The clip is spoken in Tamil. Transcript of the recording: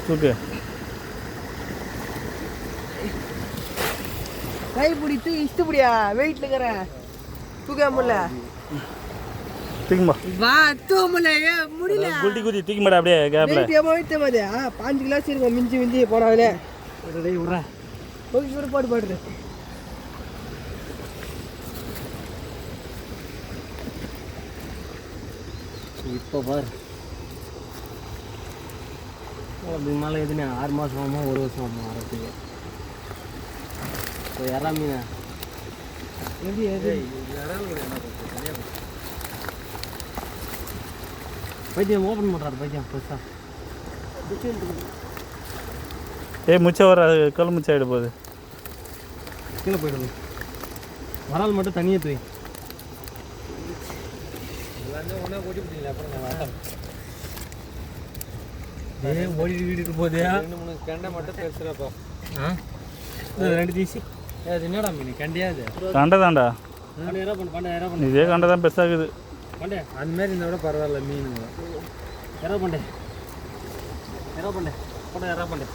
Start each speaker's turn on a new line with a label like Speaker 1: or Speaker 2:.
Speaker 1: தூக்கு
Speaker 2: கை பிடித்து இஷ்டப்படியா வெயிட்ல இருக்கிறேன் தூக்க முடியல
Speaker 1: தூக்குமா
Speaker 2: வா தூக்க முடியல முடியல
Speaker 1: குட்டி குட்டி தூக்கி மாட்டா அப்படியே கேப்ல
Speaker 2: வெயிட் மாதிரி 5 கிளாஸ் இருக்கும் மிஞ்சி போனாவிலே விட்றேன் ஓகே பாடு இப்போ பாரு அதுக்கு மேலே எதுனா 6 மாதம் ஆகுமா 1 வருஷம் ஆகுமா வரத்துக்கு இப்போ யாரா மீனா எப்படி பைத்தியம் ஓப்பன் பண்ணுறாரு பைத்தியம் பெருசாக
Speaker 1: முச்சை வர கல் முச்சை ஆகிட போகுது
Speaker 2: கீழே போயிடுது வரால் மட்டும் தனியாக தூய் ஒன்றா ஓட்டி விட்டீங்களா அப்புறம் ஓடிட்டு வீட்டுக்கு போதே 2-3 கண்டை மட்டும் பேசுகிறப்பா ரெண்டு தீசி அது என்னடா மீன் கண்டியாது
Speaker 1: கண்டை தாண்டா
Speaker 2: பண்ணு
Speaker 1: இதே கண்டை தான் பெருசாகுது
Speaker 2: பண்ணே அந்த மாதிரி இருந்தால் கூட பரவாயில்ல மீனுங்க எறா பண்ணே போட எறா பண்ணே